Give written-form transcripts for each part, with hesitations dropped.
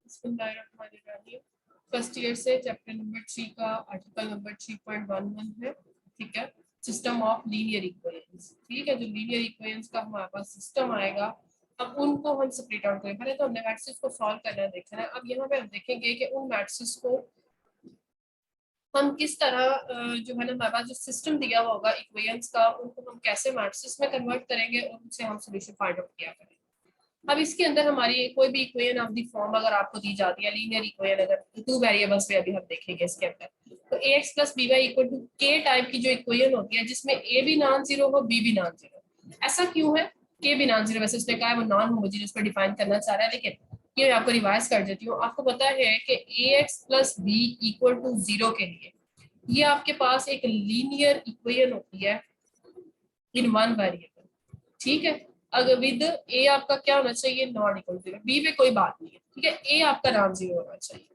बिस्मिल्लाहिर्रहमानिर्रहीम। First year से chapter number 3 का आर्टिकल नंबर 3.11 है। ठीक है, सिस्टम ऑफ लीनियर इक्वेशंस। ठीक है, जो लीनियर इक्वेशंस का हमारे पास सिस्टम आएगा, अब उनको हम सेपरेट आउट करें। पहले तो हमने मैट्रिक्स को सॉल्व करना देखना है। अब यहाँ पे हम देखेंगे कि उन मैट्रिक्स को हम किस तरह जो है ना, हमारे पास जो सिस्टम दिया हुआ होगा इक्वेशंस का, उनको हम कैसे मैट्रिक्स में कन्वर्ट करेंगे और उनसे हम सोल्यूशन फाइंड आउट किया करेंगे। अब इसके अंदर हमारी कोई भी इक्वेशन ऑफ द फॉर्म अगर आपको दी जाती है, लीनियर इक्वेशन, अगर टू वेरिएबल्स में अभी हम देखेंगे इसके अंदर, तो ax plus B Y equal to K type की जो इक्वेशन होती है, जिसमें a भी नॉन जीरो हो, b भी नॉन जीरो। ऐसा क्यों है? k भी नॉन जीरो, वैसे उसने कहा है वो नॉन होमोजेनियस पर डिफाइन करना चाह रहा है, लेकिन ये मैं आपको रिवाइज कर देती हूँ। आपको पता है कि ax plus B equal to zero के लिए ये आपके पास एक लीनियर इक्वेशन होती है इन वन वेरिएबल। ठीक है, अगर विद ए आपका क्या होना चाहिए, नॉट इक्वल जीरो। बी पे कोई बात नहीं है, ठीक है, ए आपका नॉन जीरो होना चाहिए।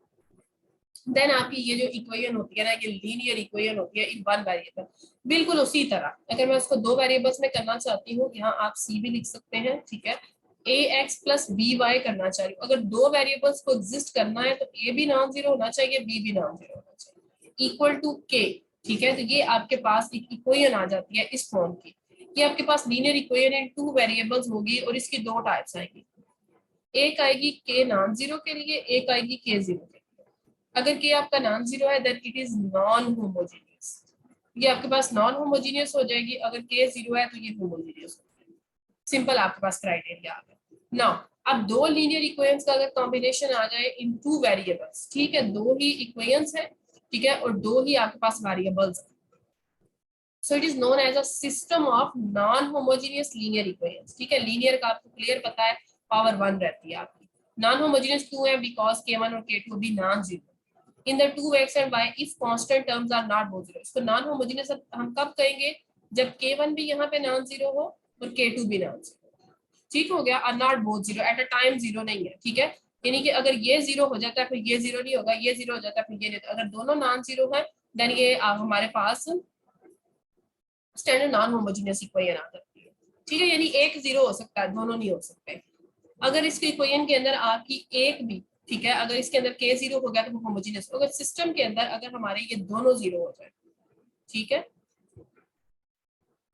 देन आपकी ये जो इक्वेशन होती है ना, ये लीनियर इक्वेशन होती है इन वन वेरिएबल। बिल्कुल उसी तरह अगर मैं उसको दो वेरिएबल्स में करना चाहती हूँ, यहाँ आप सी भी लिख सकते हैं। ठीक है, ए एक्स प्लस बी वाई करना चाह रही हूँ। अगर दो वेरिएबल्स को एग्जिस्ट करना है तो ए भी नॉन जीरो होना चाहिए, बी भी नॉन जीरो होना चाहिए, इक्वल टू के। ठीक है, तो ये आपके पास एक इक्वेशन आ जाती है इस फॉर्म की। ये आपके पास linear equation in two variables होगी और इसकी दो टाइप्स आएगी। एक आएगी के नॉन जीरो के लिए, एक आएगी के जीरो के लिए। अगर के आपका नॉन जीरो है then it is non homogeneous. ये आपके पास नॉन होमोजेनियस हो जाएगी। अगर के जीरो है तो ये होमोजेनियस हो जाएगी। सिंपल आपके पास क्राइटेरिया आ गया। नाउ अब दो लीनियर इक्वेशंस का अगर कॉम्बिनेशन आ जाए इन टू वेरिएबल्स, ठीक है, दो ही इक्वेशंस है, ठीक है, और दो ही आपके पास वेरिएबल्स है, so it is known as a system of non homogeneous linear equations। ठीक है, लीनियर का आपको क्लियर पता है, पावर 1 रहती है आपकी। नॉन होमोजेनियस क्यों है? बिकॉज k1 और k2 भी non zero in the two x and y if constant terms are not both zero. इसको नॉन होमोजेनियस हम कब कहेंगे? जब k1 भी यहाँ पे नॉन जीरो हो और k2 भी नॉन जीरो। ठीक हो गया, are not both zero, at a time zero नहीं है। ठीक है, यानी कि अगर ये जीरो हो जाता है फिर ये जीरो नहीं होगा, ये जीरो हो जाता है फिर ये नहीं होता। अगर दोनों नॉन जीरो है देन ये हमारे पास स्टैंडर्ड नॉन होमोजेनियस इक्वेशन आ जाती है। ठीक है, यानी एक जीरो हो सकता है, दोनों नहीं हो सकते। अगर इसके इक्वेशन के अंदर आपकी एक भी, ठीक है, अगर इसके अंदर के जीरो हो गया तो वो होमोजेनियस। अगर सिस्टम के अंदर अगर हमारे ये दोनों जीरो हो जाए, ठीक है,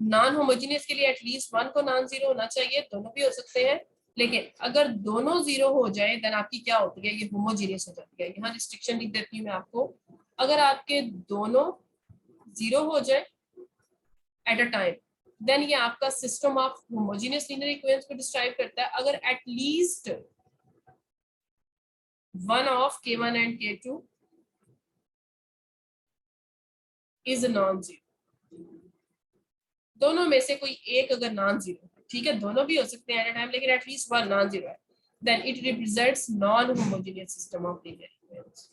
नॉन होमोजेनियस के लिए एटलीस्ट वन को नॉन जीरो होना चाहिए, दोनों भी हो सकते हैं, लेकिन अगर दोनों जीरो हो जाए देन आपकी क्या होती है, ये होमोजेनियस हो जाती है। यहाँ रिस्ट्रिक्शन लिख देती हूँ मैं आपको, अगर आपके दोनों जीरो हो जाए एट अ टाइम देन ये आपका system of homogeneous linear equations को डिस्क्राइब करता है। अगर at least one of k1 and k2 is non zero, दोनों में से कोई एक अगर नॉन जीरो, ठीक है, दोनों भी हो सकते हैं एट अ टाइम, लेकिन एटलीस्ट वन नॉन जीरो है, then it represents non homogeneous system of linear equations.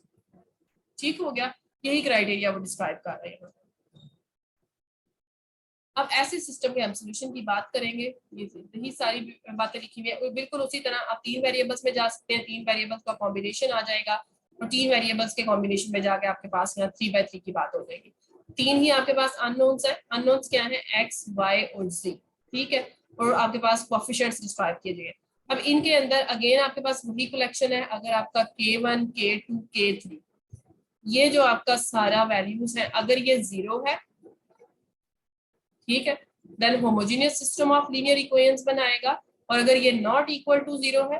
ठीक हो गया, यही क्राइटेरिया वो डिस्क्राइब कर रहे हैं। अब ऐसे सिस्टम के हम सोल्यूशन की बात करेंगे। ये यही सारी बातें लिखी हुई है। बिल्कुल उसी तरह आप तीन वेरिएबल्स में जा सकते हैं, तीन वेरिएबल्स का कॉम्बिनेशन आ जाएगा और तीन वेरिएबल्स के कॉम्बिनेशन में जाके आपके पास यहाँ 3/3 की बात हो जाएगी। तीन ही आपके पास अननोन्स है। अननोन्स क्या है? x, y और z। ठीक है, और आपके पास कोएफिशिएंट्स डिस्क्राइब किए गए। अब इनके अंदर अगेन आपके पास वही कलेक्शन है। अगर आपका k1, k2, k3 ये जो आपका सारा वैल्यूज है, अगर ये जीरो है, ठीक है, then homogeneous system of linear equations बनाएगा। और अगर ये नॉट इक्वल टू जीरो है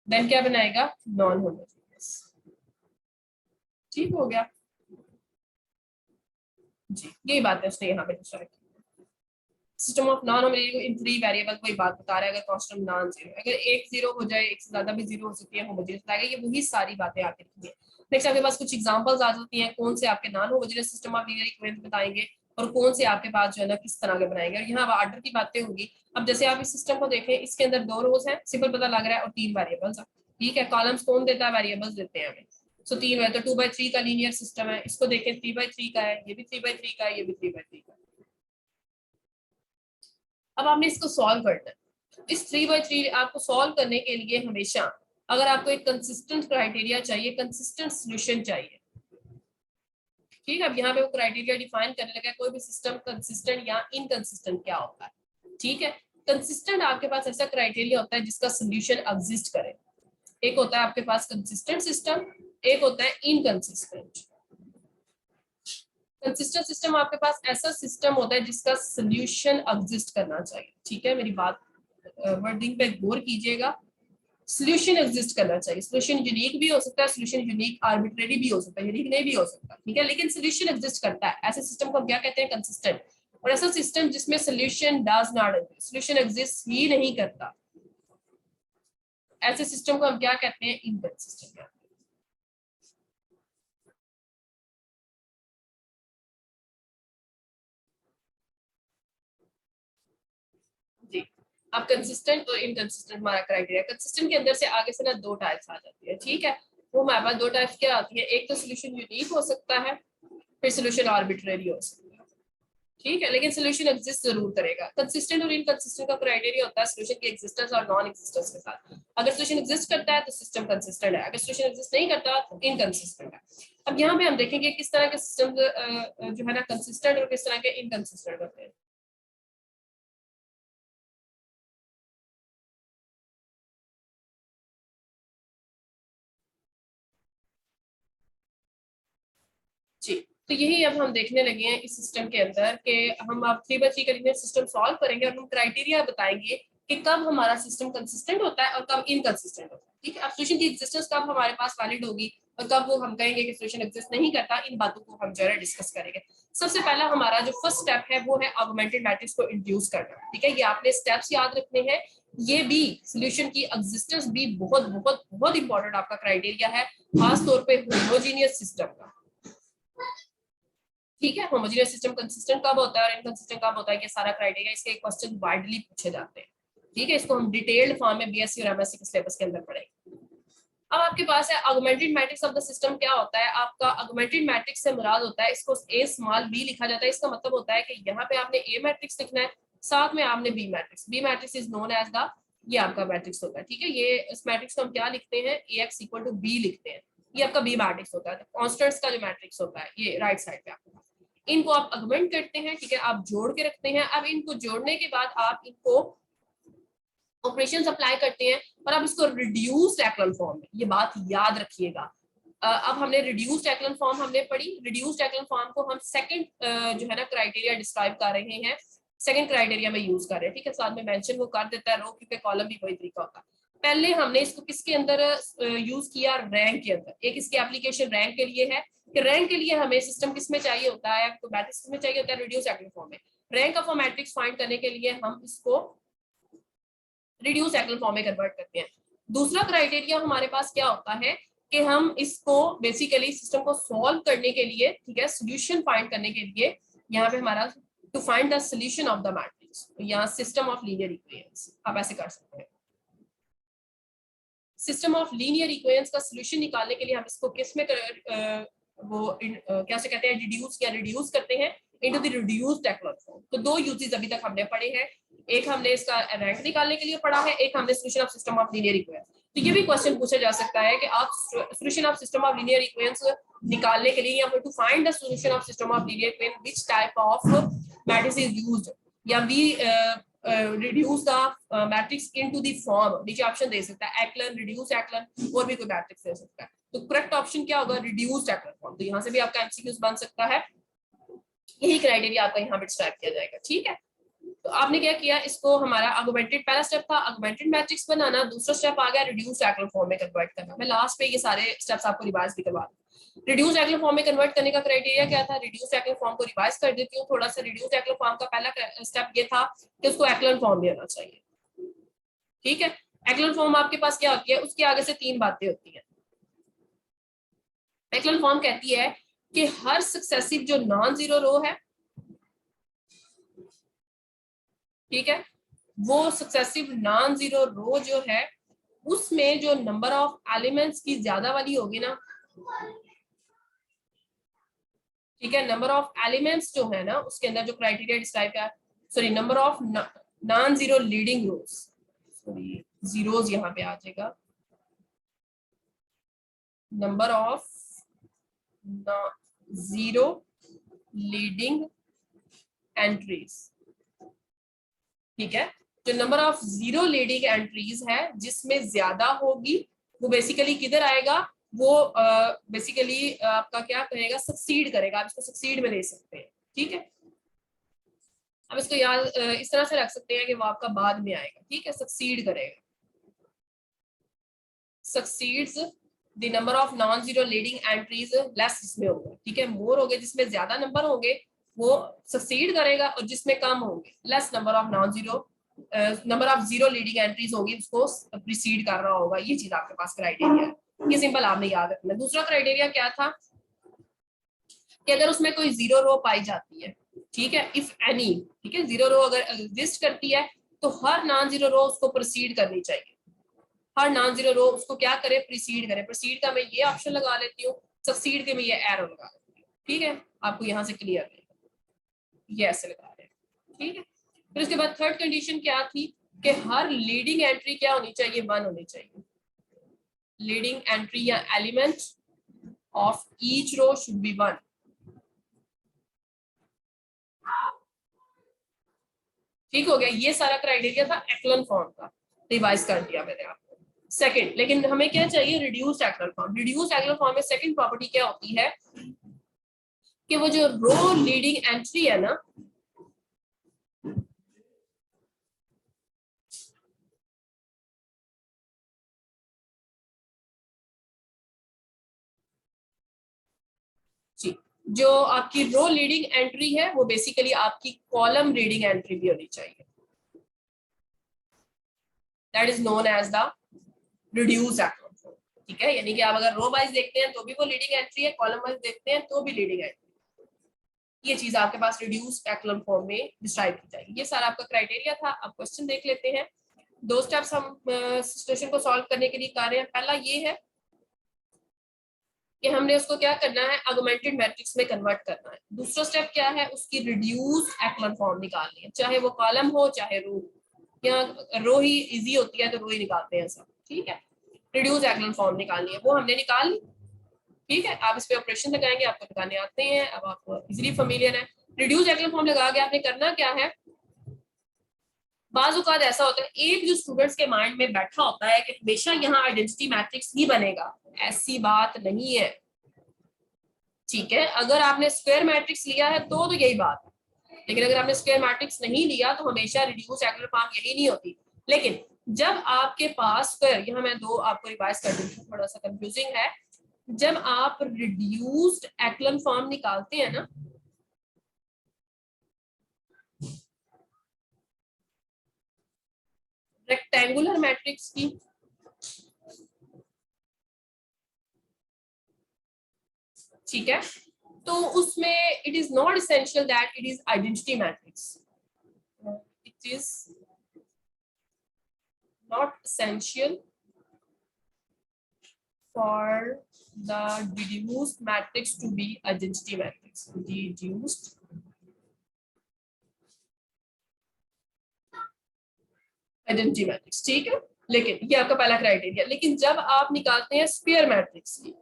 देन क्या बनाएगा? Non homogeneous. ठीक हो गया जी, यही बात है उसने यहाँ पे डिस्क्राइब की। System of non homogeneous in three variable कोई बात बता रहा है। अगर कांस्टेंट नॉन जीरो, अगर एक जीरो हो जाए, एक से ज्यादा भी जीरो हो सकती है, होमोजेनियस लाएगा। ये वही सारी बातें आती रही है। नेक्स्ट आपके पास कुछ एग्जांपल्स आ जाती हैं, कौन से आपके non homogeneous system of linear equations बताएंगे और कौन से आपके पास जो है ना किस तरह के बनाएंगे। और यहाँ ऑर्डर की बातें होंगी। अब जैसे आप इस सिस्टम को देखें, इसके अंदर दो रोज हैं, सिंपल पता लग रहा है, और तीन वेरिएबल्स हैं। ठीक है, कॉलम्स कौन देता है? वेरिएबल्स देते हैं हमें। सो तीन है तो 2/3 का लीनियर सिस्टम है। इसको देखें 3/3 का है, ये भी 3/3 का है, ये भी 3/3 का है। अब आपने इसको सॉल्व करना है। इस 3/3 आपको सॉल्व करने के लिए हमेशा अगर आपको एक कंसिस्टेंट क्राइटेरिया चाहिए, कंसिस्टेंट सॉल्यूशन चाहिए। ठीक है, अब यहाँ पे वो क्राइटेरिया डिफाइन करने लगा है, कोई भी सिस्टम कंसिस्टेंट या इनकंसिस्टेंट क्या होता है। ठीक है, कंसिस्टेंट आपके पास ऐसा क्राइटेरिया होता है जिसका सॉल्यूशन एग्जिस्ट करे। एक होता है आपके पास कंसिस्टेंट सिस्टम, एक होता है इनकंसिस्टेंट। कंसिस्टेंट सिस्टम आपके पास ऐसा सिस्टम होता है जिसका सोल्यूशन एग्जिस्ट करना चाहिए, ठीक है, मेरी बात वर्डिंग पे गौर कीजिएगा। सोल्यूशन एग्जिस्ट करना चाहिए, सोल्यूशन यूनिक भी हो सकता है, सोल्यूशन यूनिक आर्बिट्रेरी भी हो सकता है, यूनिक नहीं भी हो सकता, ठीक है, लेकिन सोल्यूशन एग्जिस्ट करता है। ऐसे सिस्टम को हम क्या कहते हैं? कंसिस्टेंट। और ऐसा सिस्टम जिसमें solution does not exist, solution exist ही नहीं करता, ऐसे सिस्टम को हम क्या कहते हैं? इनकंसिस्टेंट। जी, अब कंसिस्टेंट और इनकंसिस्टेंट हमारा क्राइटेरिया। कंसिस्टेंट के अंदर से आगे से ना दो टाइप्स आ जाती है, ठीक है, वो हमारे पास दो टाइप्स क्या आती है? एक तो सोल्यूशन यूनिक हो सकता है, फिर सोल्यूशन आर्बिट्रेरी हो सकता है, ठीक है, लेकिन सोल्यूशन एग्जिस्ट जरूर करेगा। कंसिस्टेंट और इनकंसिस्टेंट का क्राइटेरिया होता है सोल्यूशन की एग्जिस्टेंस और नॉन एग्जिस्टेंस के साथ। अगर सोल्यूशन एग्जिस्ट करता है तो सिस्टम कंसिस्टेंट है, अगर सोल्यूशन एग्जिस्ट नहीं करता तो इनकंसिस्टेंट है। अब यहाँ पे हम देखेंगे किस तरह के सिस्टम जो है ना कंसिस्टेंट और किस तरह के इनकंसिस्टेंट होते हैं। जी, तो यही अब हम देखने लगे हैं इस सिस्टम के अंदर कि हम अब 3x3 का लीनियर सिस्टम सॉल्व करेंगे और हम क्राइटेरिया बताएंगे कि कब हमारा सिस्टम कंसिस्टेंट होता है और कब इनकंसिस्टेंट होता है, ठीक है। अब सोल्यूशन की एग्जिस्टेंस कब हमारे पास वैलिड होगी और कब वो हम कहेंगे कि सोल्यूशन एग्जिस्ट नहीं करता, इन बातों को हम जो है डिस्कस करेंगे। सबसे पहला हमारा जो फर्स्ट स्टेप है वो है ऑगमेंटेड मैट्रिक्स को इंट्रोड्यूस करना, ठीक है, ये आपने स्टेप्स याद रखने हैं। ये भी सोल्यूशन की एग्जिस्टेंस भी बहुत बहुत बहुत इंपॉर्टेंट आपका क्राइटेरिया है, खास तौर पे होमोजेनियस सिस्टम का, ठीक है। होमोजेनियस सिस्टम कंसिस्टेंट कब होता है और इनकंसिस्टेंट कब होता है, ये सारा क्राइटेरिया, इसके क्वेश्चन वाइडली पूछे जाते हैं, ठीक है, इसको हम डिटेल्ड फॉर्म में बीएससी और एमएससी के सिलेबस के अंदर पढ़ेंगे। अब आपके पास है augmented matrix of the system. क्या होता है आपका ऑगमेंटेड मैट्रिक्स से मुराद होता है, इसको ए स्मॉल बी लिखा जाता है। इसका मतलब होता है कि यहाँ पे आपने ए मैट्रिक्स लिखना है, साथ में आपने B matrix. B matrix is known as the, ये आपका मैट्रिक्स होता है, ठीक है। ये इस मैट्रिक्स को हम क्या लिखते हैं? ए एक्स इक्वल टू बी लिखते हैं, ये आपका बी मैट्रिक्स होता है। कॉन्स्टेंट्स का जो मैट्रिक्स होता है ये राइट साइड पे आपके पास, इनको आप अगमेंट करते हैं, ठीक है, आप जोड़ के रखते हैं। अब इनको जोड़ने के बाद आप इनको ऑपरेशंस अप्लाई करते हैं और अब इसको रिड्यूस्ड एक्लन फॉर्म में, ये बात याद रखिएगा। अब हमने रिड्यूस्ड एक्लन फॉर्म हमने पढ़ी, रिड्यूस्ड एक्लन फॉर्म को हम सेकंड जो है ना क्राइटेरिया डिस्क्राइब कर रहे हैं, सेकंड क्राइटेरिया में यूज कर रहे हैं, ठीक है, साथ में मेंशन वो कर देता है रो, क्योंकि कॉलम भी वही तरीका होता है। पहले हमने इसको किसके अंदर यूज किया? रैंक के अंदर। एक इसकी एप्लीकेशन रैंक के लिए है कि रैंक के लिए हमें सिस्टम किसमें चाहिए होता है? तो मैट्रिक्स में चाहिए होता है रिड्यूस एक्लन फॉर्म में। Rank of a matrix find करने के लिए हम इसको रिड्यूस एक्लन फॉर्म में कन्वर्ट करते हैं। दूसरा क्राइटेरिया हमारे पास क्या होता है कि हम इसको बेसिकली सिस्टम को सॉल्व करने के लिए, ठीक है, सॉल्यूशन फाइंड करने के लिए, यहाँ पे हमारा to find the solution of the matrix, यहाँ सिस्टम ऑफ लीनियर इक्वेशंस आप ऐसे कर सकते हैं। सिस्टम ऑफ लीनियर इक्वेशंस का सॉल्यूशन निकालने के लिए हम इसको किस में क्या से कहते हैं? रिड्यूस करते हैं into the reduced echelon form. तो दो यूजेस अभी तक हमने पढ़े हैं, एक हमने इसका रैंक निकालने के लिए पढ़ा है, एक हमने solution of system of linear equation. तो ये भी क्वेश्चन पूछा जा सकता है कि आप solution of system of linear equations निकालने के लिए, या to find the solution of system of linear equation which type of matrix is used, या we reduce the matrix into the form. नीचे ऑप्शन दे सकता है एक्लन, रिड्यूस एक्लन, और भी कोई मैट्रिक्स दे सकता है। तो करेक्ट ऑप्शन क्या होगा? Reduced echelon form. तो यहाँ से भी आपका एमसीक्यूज बन सकता है, यही क्राइटेरिया आपका यहाँ पे डिस्क्राइब किया जाएगा, ठीक है। तो आपने क्या किया? इसको हमारा ऑगमेंटेड, पहला स्टेप था ऑगमेंटेड मैट्रिक्स बनाना, दूसरा स्टेप आ गया रिड्यूस्ड एक्लन फॉर्म में कन्वर्ट करना। मैं लास्ट पे ये सारे स्टेप्स आपको रिवाइज भी करवा दूं। रिड्यूस्ड एक्लन फॉर्म में कन्वर्ट करने का क्राइटेरिया क्या था? रिड्यूस्ड एक्लन फॉर्म को रिवाइज कर देती हूँ थोड़ा सा। रिड्यूस्ड एक्लन फॉर्म का पहला स्टेप ये था कि उसको एक्लन फॉर्म में आना चाहिए, ठीक है। एक्लन फॉर्म आपके पास क्या होती है? उसके आगे से तीन बातें होती हैं। एक्लन फॉर्म कहती है कि हर सक्सेसिव जो नॉन जीरो रो है, ठीक है, वो सक्सेसिव नॉन जीरो रो जो है उसमें जो नंबर ऑफ एलिमेंट्स की ज्यादा वाली होगी ना, ठीक है, नंबर ऑफ एलिमेंट्स जो है ना उसके अंदर जो क्राइटेरिया डिस्क्राइब है, sorry, number of non zero leading rows, sorry zeros यहाँ पे आ जाएगा, number of zero leading entries, ठीक है। जो number of zero leading entries है जिसमें ज्यादा होगी वो बेसिकली किधर आएगा, वो बेसिकली आपका क्या कहेगा, सक्सीड करेगा, आप इसको सक्सीड में ले सकते हैं, ठीक है। अब इसको याद इस तरह से रख सकते हैं कि वो आपका बाद में आएगा, ठीक है, सक्सीड करेगा, succeeds the number of non zero leading entries less इसमें होगा, ठीक है, मोर होंगे जिसमें ज्यादा नंबर होंगे वो सक्सीड करेगा, और जिसमें कम होंगे less number of non zero number of zero leading entries होगी उसको प्रीसीड कर रहा होगा। ये चीज आपके पास क्राइटेरिया है, ये सिंपल आपने याद रखना। दूसरा क्राइटेरिया क्या था कि अगर उसमें कोई जीरो रो पाई जाती है, ठीक है, इफ एनी, ठीक है, जीरो रो अगर एग्जिस्ट करती है तो हर नॉन जीरो रो उसको प्रोसीड करनी चाहिए, हर नॉन जीरो रो उसको क्या करे, प्रीसीड करे। प्रीसीड का मैं ये ऑप्शन लगा लेती हूँ, सक्सीड के मैं ये एरो लगा लेती हूँ, ठीक है, आपको यहाँ से क्लियर रहेगा, ये ऐसे लगा रहे हैं, ठीक है। फिर उसके बाद थर्ड कंडीशन क्या थी कि हर लीडिंग एंट्री क्या होनी चाहिए, 1 होनी चाहिए, लीडिंग एंट्री या element of each row should be 1। ठीक हो गया, ये सारा क्राइटेरिया था एक्लन फॉर्म का, रिवाइज कर दिया मैंने आपको। सेकंड, लेकिन हमें क्या चाहिए, reduced echelon form. Reduced echelon form में सेकंड प्रॉपर्टी क्या होती है कि वो जो रो लीडिंग एंट्री है ना, जी, जो आपकी रो लीडिंग एंट्री है वो बेसिकली आपकी कॉलम लीडिंग एंट्री भी होनी चाहिए, that is known as the reduced echelon form, ठीक है। यानी कि आप अगर रो वाइज देखते हैं तो भी वो लीडिंग एंट्री है, कॉलम वाइज देखते हैं तो भी लीडिंग एंट्री, ये चीज आपके पास रिड्यूस्ड एक्लन फॉर्म में डिस्क्राइब की जाएगी। ये सारा आपका क्राइटेरिया था। अब क्वेश्चन देख लेते हैं। 2 स्टेप्स हम सिचुएशन को सॉल्व करने के लिए कर रहे हैं। पहला ये है कि हमने उसको क्या करना है, ऑगमेंटेड मैट्रिक्स में कन्वर्ट करना है। दूसरा स्टेप क्या है, उसकी रिड्यूस्ड एक्लन फॉर्म निकालनी है, चाहे वो कॉलम हो चाहे रो, या रो ही इजी होती है तो रो ही निकालते हैं सब, ठीक है। रिड्यूस एक्लन फॉर्म निकालनी है, वो हमने निकाल ली, ठीक है। आप इस पे ऑपरेशन लगाएंगे, आपको लगाने आते हैं, अब आपको इजीली फेमिलियर है। रिड्यूस एक्लन फॉर्म लगा के आपने करना क्या है, बाज़ औक़ात ऐसा होता है एक जो स्टूडेंट्स के माइंड में बैठा होता है कि हमेशा यहाँ आइडेंटिटी मैट्रिक्स ही बनेगा, ऐसी बात नहीं है, ठीक है। अगर आपने स्क्वायर मैट्रिक्स लिया है तो यही बात है, लेकिन अगर आपने स्क्वायर मैट्रिक्स नहीं लिया तो हमेशा रिड्यूस एक्लन फॉर्म यही नहीं होती। लेकिन जब आपके पास स्क्वायर, यहाँ मैं 2 आपको रिवाइज कर दूं, थोड़ा सा कंफ्यूजिंग है, जब आप रिड्यूस्ड एक्लन फॉर्म निकालते हैं ना, रेक्टेंगुलर मैट्रिक्स की, ठीक है, तो उसमें it is not essential that it is identity matrix, it is not essential for the deduced matrix to be identity matrix. Deduced identity matrix, ठीक है। लेकिन ये आपका पहला क्राइटेरिया। लेकिन जब आप निकालते हैं स्क्वायर मैट्रिक्स की,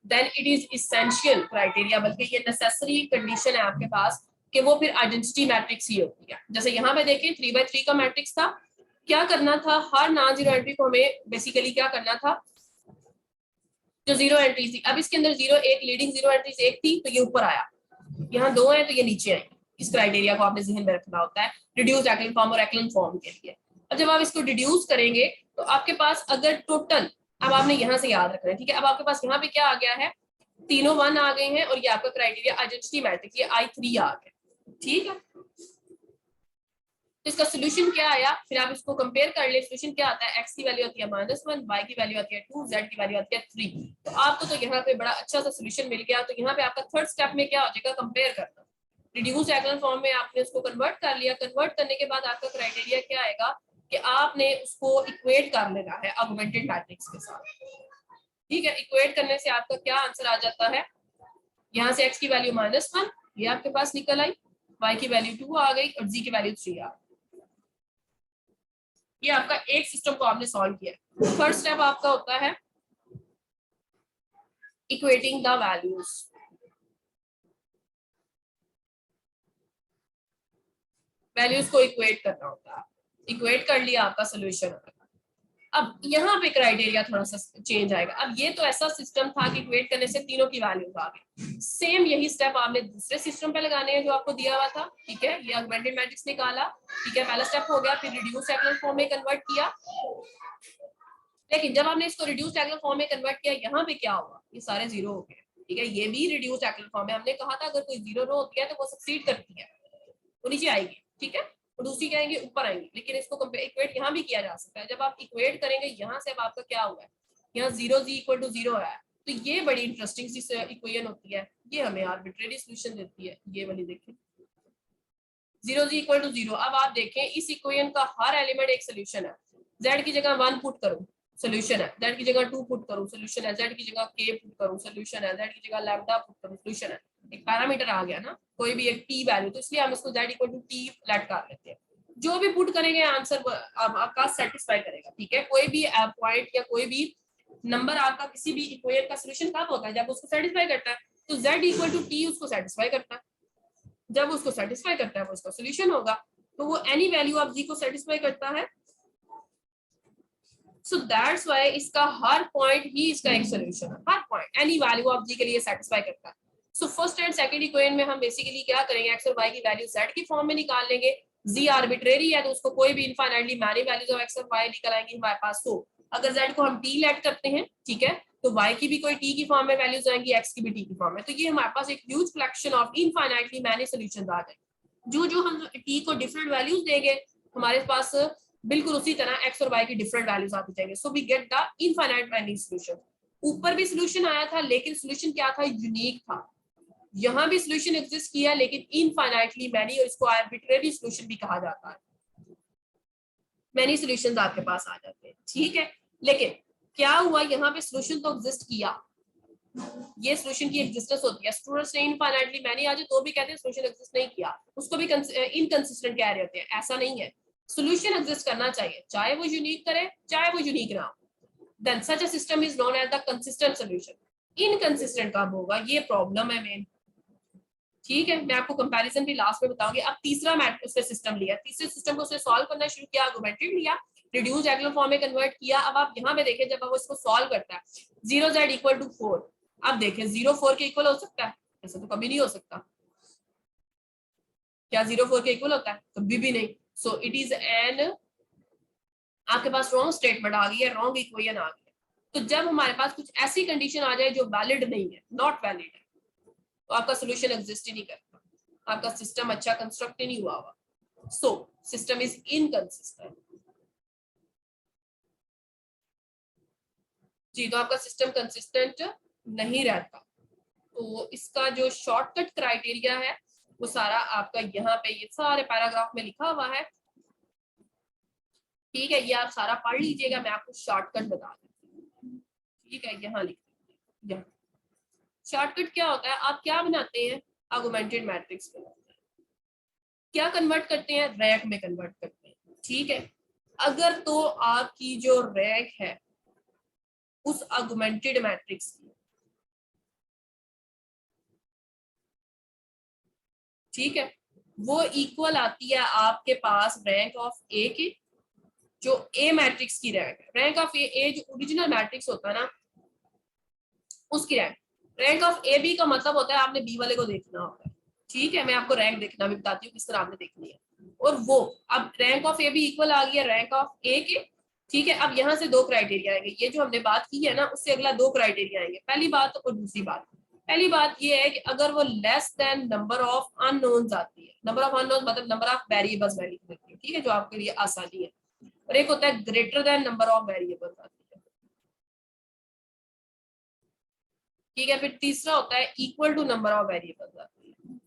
then it is essential criteria, बल्कि ये नेसेसरी कंडीशन है आपके पास कि वो फिर आइडेंटिटी मैट्रिक्स ही होती है। जैसे यहाँ पे देखिए 3x3 का मैट्रिक्स था, क्या करना था, हर नॉन जीरो एंट्री को हमें बेसिकली क्या करना था, जो जीरो एंट्री थी, अब इसके अंदर जीरो एक लीडिंग जीरो एंट्रीज एक थी तो ये ऊपर आया, यहाँ 2 है तो ये नीचे आएंगे। इस क्राइटेरिया को आपने जहन में रखना होता है रिड्यूस एक्लन फॉर्म और एक्लन फॉर्म के लिए। अब जब आप इसको डिड्यूस करेंगे तो आपके पास अगर टोटल, अब आपने यहाँ से याद रखना है, ठीक है। अब आपके पास यहाँ पे क्या आ गया है, तीनों 1 आ गए हैं और ये आपका क्राइटेरिया आइडेंटिटी मैट्रिक्स, ये I3 आ गया, ठीक है। तो इसका सोल्यूशन क्या आया, फिर आप इसको कंपेयर कर ले, सोल्यूशन क्या आता है, x की वैल्यू आती है -1, y की वैल्यू आती है 2, z की वैल्यू आती है 3। तो आपको तो यहाँ पे बड़ा अच्छा सा सोल्यूशन मिल गया। तो यहाँ पे आपका थर्ड स्टेप में क्या हो जाएगा, कंपेयर करना। रिड्यूस एक्लन फॉर्म में आपने उसको कन्वर्ट कर लिया, कन्वर्ट करने के बाद आपका क्राइटेरिया क्या आएगा कि आपने उसको इक्वेट कर लेना है ऑगमेंटेड मैट्रिक्स के साथ, ठीक है। इक्वेट करने से आपका क्या आंसर आ जाता है, यहाँ से x की वैल्यू -1 ये आपके पास निकल आई, y की वैल्यू 2 आ गई और z की वैल्यू 3 आ गई। ये आपका एक सिस्टम को आपने सॉल्व किया। थर्ड स्टेप आपका होता है इक्वेटिंग द वैल्यूज। वैल्यूज को इक्वेट करना होता है, इक्वेट कर लिया आपका सोल्यूशन। अब यहाँ पे क्राइटेरिया थोड़ा सा चेंज आएगा। अब ये तो ऐसा सिस्टम था कि इक्वेट करने से तीनों की वैल्यूज आ गई। सेम यही स्टेप आपने दूसरे सिस्टम पे लगाने हैं जो आपको दिया हुआ था, ठीक है। ये ऑगमेंटेड मैट्रिक्स निकाला, ठीक है, पहला स्टेप हो गया। फिर रिड्यूस एक्सेल फॉर्म में कन्वर्ट किया, लेकिन जब आपने इसको रिड्यूस एक्सेल फॉर्म में कन्वर्ट किया, यहाँ पे क्या हुआ, ये सारे जीरो हो गए, ठीक है। ये भी रिड्यूस एक्सेल फॉर्म में, हमने कहा था अगर कोई जीरो रो होती है तो वो सक्सीड करती है, वो नीचे आएगी, ठीक है, और दूसरी क्या आएंगे, ऊपर आएंगे। लेकिन इसको इक्वेट यहाँ भी किया जा सकता है। जब आप इक्वेट करेंगे यहाँ से, अब आपका क्या हुआ है, यहाँ 0 है, तो ये बड़ी इंटरेस्टिंग सी इक्वेशन होती है, ये हमें आर्बिट्रेरी सॉल्यूशन देती है। ये वाली देखें, 0 अब आप देखें इस इक्वेशन का हर एलिमेंट एक सोल्यूशन है। z की जगह 1 पुट करूं, सोल्यूशन है। z की जगह 2 पुट करूं, सोल्यूशन है। z की जगह k पुट करूं, सोल्यूशन है। z की जगह लैम्डा पुट करूं, सोल्यूशन है। एक पैरामीटर आ गया ना, कोई भी एक t वैल्यू, तो इसलिए हम इसको z = t लेट कर लेते हैं। जो भी पुट करेंगे आंसर आपका सेटिस्फाई करेगा, ठीक है। कोई भी पॉइंट या कोई भी नंबर आपका किसी भी इक्वेशन का सोल्यूशन कब होता है, जब उसको सेटिस्फाई करता है। तो z = t उसको सेटिस्फाई करता है, जब उसको सेटिस्फाई करता है वो इसका सोल्यूशन होगा। तो वो एनी वैल्यू ऑफ g को सेटिस्फाई करता है, सो दैट्स व्हाई इसका हर पॉइंट ही इसका एक सोल्यूशन है। हर point any value of g के लिए सेटिस्फाई करता है। So first and second equation में हम बेसिकली क्या करेंगे, x और y की वैल्यू z की फॉर्म में निकाल लेंगे। z आर्बिट्रेरी है तो उसको कोई भी infinitely many values of x और y निकल आएंगी हमारे पास। तो अगर z को हम t लेट करते हैं, ठीक है, तो y की भी कोई t की फॉर्म में वैल्यूज आएंगी, x की भी t की फॉर्म में। तो ये हमारे पास एक huge collection of infinitely many solutions आ जाएंगे। जो जो हम t को डिफरेंट वैल्यूज देंगे, हमारे पास बिल्कुल उसी तरह x और y की डिफरेंट वैल्यूज आती जाएंगे। So we get the infinite many solution. ऊपर भी सॉल्यूशन आया था, लेकिन सॉल्यूशन क्या था, यूनिक था। यहाँ भी सॉल्यूशन एग्जिस्ट किया, लेकिन इनफाइनाइटली मैनी, और इसको आर्बिट्रेरी सॉल्यूशन भी कहा जाता है। मैनी सॉल्यूशंस आपके पास आ जाते हैं, ठीक है। लेकिन क्या हुआ, यहाँ पे सॉल्यूशन तो एग्जिस्ट किया, ये सॉल्यूशन की एग्जिस्टेंस होती है। स्टूडेंट्स ने इनफाइनाइटली मैनी आ जाए तो भी कहते हैं सॉल्यूशन एग्जिस्ट नहीं किया, उसको भी इनकंसिस्टेंट कह रहे होते हैं। ऐसा नहीं है, सॉल्यूशन एग्जिस्ट करना चाहिए, चाहे वो यूनिक करे चाहे वो यूनिक ना हो। Then such a system is known as the consistent solution. Inconsistent कब होगा, ये प्रॉब्लम है मेन, ठीक है। मैं आपको कंपैरिजन भी लास्ट में बताऊंगी। अब तीसरा मैट्रिक्स उसने सिस्टम लिया, तीसरे सिस्टम को उसने सॉल्व करना शुरू किया, आर्गुमेंटेड लिया, रिड्यूस एक्सेल फॉर्म में कन्वर्ट किया। अब आप यहाँ पे देखें, जब वो इसको सॉल्व करता है, 0z = 4। अब देखें 0 4 के इक्वल हो सकता है, ऐसा तो कभी नहीं हो सकता। क्या 0 4 के इक्वल होता है, कभी भी नहीं। सो इट इज एन, आपके पास रॉन्ग स्टेटमेंट आ गई है, रॉन्ग इक्वेशन आ गई है। तो जब हमारे पास कुछ ऐसी कंडीशन आ जाए जो वैलिड नहीं है, नॉट वैलिड है, तो आपका सोल्यूशन एग्जिस्ट ही नहीं करता, आपका सिस्टम अच्छा कंस्ट्रक्ट ही नहीं हुआ हुआ। सो सिस्टम इज इनकंसिस्टेंट जी, तो आपका सिस्टम कंसिस्टेंट नहीं रहता। तो इसका जो शॉर्टकट क्राइटेरिया है वो सारा आपका यहाँ पे ये सारे पैराग्राफ में लिखा हुआ है, ठीक है। ये आप सारा पढ़ लीजिएगा, मैं आपको शॉर्टकट बता देती हूँ, ठीक है। यहाँ लिख दीजिए, यहाँ शॉर्टकट क्या होता है, आप क्या बनाते हैं, आर्गुमेंटेड मैट्रिक्स बनाते हैं। क्या कन्वर्ट करते हैं, रैंक में कन्वर्ट करते हैं, ठीक है। अगर तो आपकी जो रैंक है उस आर्गुमेंटेड मैट्रिक्स की, ठीक है, वो इक्वल आती है आपके पास रैंक ऑफ ए के, जो ए मैट्रिक्स की रैंक है। रैंक ऑफ ए जो ओरिजिनल मैट्रिक्स होता है ना, उसकी rank. Rank of A B का मतलब होता है आपने बी वाले को देखना होता है, ठीक है। मैं आपको रैंक देखना भी बताती हूँ किस तरह आपने देखनी है। और वो अब rank of A B equal आ गया रैंक ऑफ ए के, ठीक है। अब यहाँ से दो क्राइटेरिया आएंगे, ये जो हमने बात की है ना, उससे अगला दो क्राइटेरिया आएंगे। पहली बात और दूसरी बात। पहली बात ये है कि अगर वो less than number of unknowns आती है, नंबर ऑफ अननोन्स मतलब नंबर ऑफ वेरिएबल्स वैल्यू देती है, ठीक है, जो आपके लिए आसानी है। और एक होता है greater than number of variables आती है, ठीक है। फिर तीसरा होता है equal to number of variables आती है।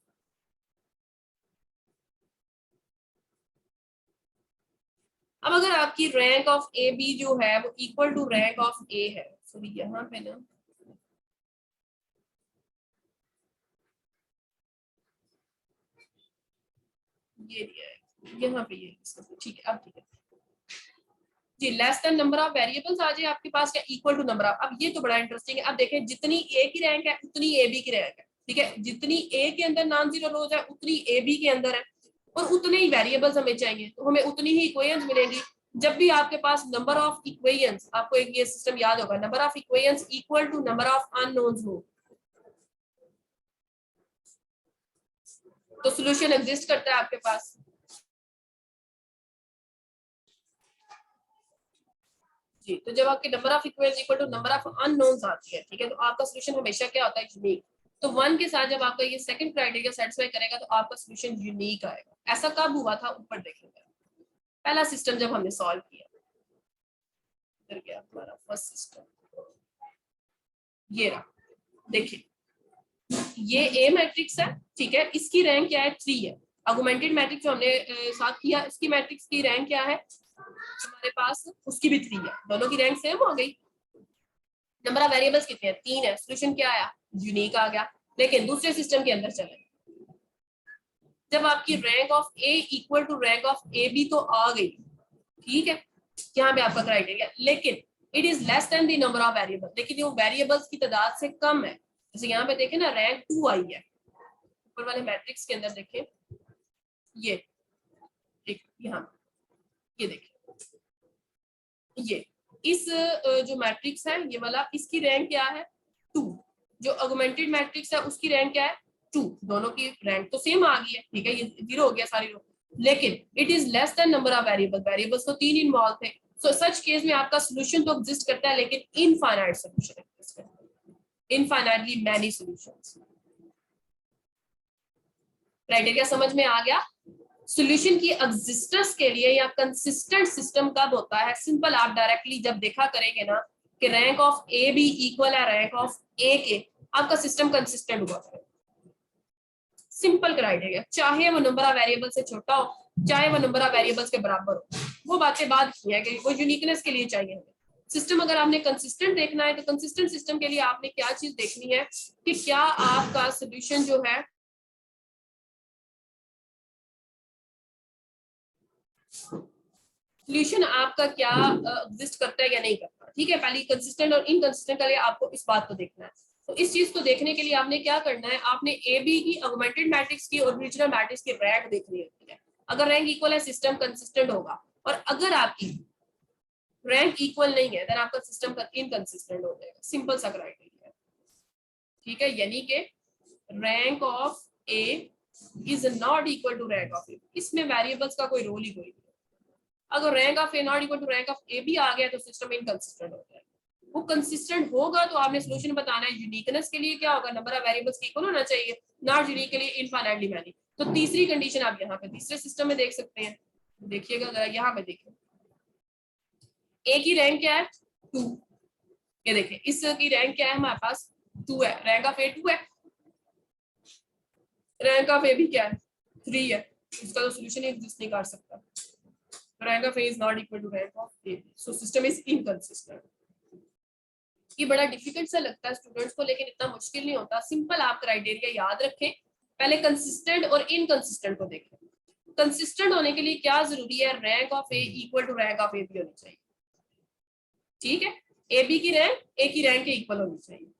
अब अगर आपकी रैंक ऑफ ए बी जो है वो इक्वल टू रैंक ऑफ ए है, सॉरी यहाँ पे ना ये दिया है, यहाँ पे ये, ठीक है। अब ठीक है जी, less than number of variables आ जाए आपके पास, क्या इक्वल टू नंबर ऑफ। अब ये तो बड़ा इंटरेस्टिंग है। अब देखें जितनी ए की रैंक है उतनी ए बी की रैंक है, ठीक है। जितनी ए के अंदर नॉन जीरो रोज है उतनी ए बी के अंदर है, और उतने ही वेरिएबल्स हमें चाहिए, तो हमें उतनी ही इक्वेशंस मिलेंगी जब भी आपके पास नंबर ऑफ इक्वेशंस, आपको एक ये सिस्टम याद होगा, number of equations equal to number of unknowns हो तो सॉल्यूशन एग्जिस्ट करता है आपके पास। जी, तो जब आपके number of equations equal to number of unknowns आती है, ठीक है, तो आपका सॉल्यूशन हमेशा क्या होता है, यूनिक। तो 1 के साथ जब आपका ये सेकंड क्राइटेरिया सेटिस्फाई करेगा तो आपका सॉल्यूशन यूनिक आएगा। ऐसा कब हुआ था, ऊपर देखेंगे। पहला सिस्टम जब हमने सॉल्व किया, इधर गया हमारा फर्स्ट सिस्टम, ये रहा, देखिए ये ए मैट्रिक्स है, ठीक है, इसकी रैंक क्या है, 3 है। आर्गुमेंटेड मैट्रिक्स जो हमने साथ किया, इसकी मैट्रिक्स की रैंक क्या है हमारे पास, उसकी भी 3 है, दोनों की रैंक सेम हो गई। नंबर ऑफ वेरिएबल्स कितने हैं, 3 है, सॉल्यूशन क्या आया, यूनिक आ गया। लेकिन दूसरे सिस्टम के अंदर चले, जब आपकी rank of A equal to rank of A B तो आ गई, ठीक है, यहाँ पे आपका क्राइटेरिया, लेकिन it is less than the number of variable, लेकिन वो वेरिएबल्स की तादाद से कम है। जैसे यहाँ पे देखें ना, रैंक 2 आई है, ऊपर वाले मैट्रिक्स के अंदर देखें, ये एक यहाँ, ये देखें, ये इस जो मैट्रिक्स है ये वाला, इसकी रैंक क्या है, 2। जो ऑगमेंटेड मैट्रिक्स है उसकी रैंक क्या है, 2। दोनों की रैंक तो सेम आ गई है, ठीक है, ये 0 हो गया सारी रो, लेकिन it is less than number of variable, variables तो 3 इन्वॉल्व थे। सो सच केस में आपका सॉल्यूशन तो एग्जिस्ट करता है, लेकिन इनफाइनाइट सॉल्यूशन एग्जिस्ट करता है, इनफाइनाइटली मैनी सॉल्यूशंस। क्राइटेरिया समझ में आ गया। सॉल्यूशन की एग्जिस्टेंस के लिए या कंसिस्टेंट सिस्टम कब होता है, सिंपल, आप डायरेक्टली जब देखा करेंगे ना कि rank of A B equal है रैंक ऑफ ए के, आपका सिस्टम कंसिस्टेंट हुआ है। सिंपल क्राइटेरिया, चाहे वो नंबर ऑफ वेरिएबल से छोटा हो, चाहे वो नंबर ऑफ वेरिएबल्स के बराबर हो, वो बातें बात की है कि वो यूनिकनेस के लिए चाहिए हमें सिस्टम। अगर आपने कंसिस्टेंट देखना है तो कंसिस्टेंट सिस्टम के लिए आपने क्या चीज देखनी है कि क्या आपका सोल्यूशन जो है सॉल्यूशन आपका क्या एग्जिस्ट करता है या नहीं करता, ठीक है। पहले कंसिस्टेंट और इनकंसिस्टेंट के लिए आपको इस बात को देखना है। तो इस चीज को देखने के लिए आपने क्या करना है, आपने ए बी की ऑगमेंटेड मैट्रिक्स की और ओरिजिनल मैट्रिक्स की रैंक देखनी होती है। अगर रैंक इक्वल है सिस्टम कंसिस्टेंट होगा, और अगर आपकी रैंक इक्वल नहीं है देन आपका सिस्टम इनकंसिस्टेंट हो जाएगा। सिंपल सा क्राइटेरिया, ठीक है, यानी कि rank of A is not equal to rank of A, इसमें वेरिएबल्स का कोई रोल ही कोई नहीं। अगर rank of A not equal to rank of A भी आ गया तो सिस्टम इनकंसिस्टेंट हो जाएगा। वो कंसिस्टेंट होगा तो आपने सॉल्यूशन बताना है। यूनिकनेस के लिए क्या होगा, नंबर ऑफ वेरिएबल्स इक्वल होना चाहिए, नॉट यूनिक के लिए इनफाइनाइटली मैनी। तो तीसरी कंडीशन आप यहाँ पे तीसरे सिस्टम में देख सकते हैं, देखिएगा जरा यहाँ पे देखिए, ए की रैंक क्या है, 2। ये देखिए इसकी रैंक क्या है हमारे पास, 2 है, रैंक ऑफ ए 2 है, रैंक ऑफ ए भी क्या है, 3 है, इसका तो सॉल्यूशन ही एग्जिस्ट नहीं कर सकता। Rank of A is not equal to rank of A, so system is inconsistent. ये बड़ा डिफिकल्ट सा लगता है स्टूडेंट्स को, लेकिन इतना मुश्किल नहीं होता। सिंपल आप क्राइटेरिया याद रखें, पहले कंसिस्टेंट और इनकंसिस्टेंट को देखें। कंसिस्टेंट होने के लिए क्या जरूरी है, rank of A equal to rank of A B होनी चाहिए, ठीक है, ए बी की रैंक ए की रैंक के इक्वल होनी चाहिए।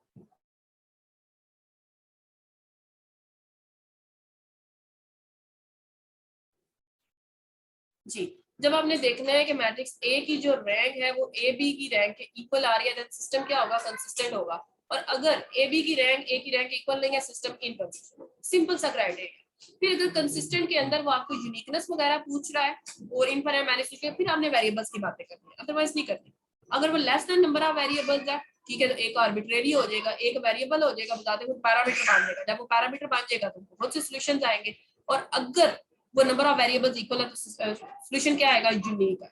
जी, जब आपने देखना है कि मैट्रिक्स ए की जो रैंक है वो ए बी की रैंक के इक्वल आ रही है, देन सिस्टम क्या होगा, कंसिस्टेंट होगा। और अगर ए बी की रैंक ए की रैंक इक्वल नहीं है, सिस्टम इनकंसिस्टेंट। सिंपल सा क्राइटेरिया। फिर अगर कंसिस्टेंट के अंदर वो आपको यूनिकनेस वगैरह पूछ रहा है और इनफाइनाइट मैनिपुलेशन, फिर आपने वेरिएबल्स की बातें करनी है, अदरवाइज नहीं करनी। अगर वो less than number of variables है, ठीक है, तो एक आर्बिट्रेरी हो जाएगा, एक वेरिएबल हो जाएगा, बताते हुए पैरामीटर बन जाएगा। जब वो पैरामीटर बन जाएगा तो बहुत से सॉल्यूशंस आएंगे, और अगर वो नंबर ऑफ वेरिएबल्स इक्वल है तो सॉल्यूशन क्या आएगा, यूनिक है।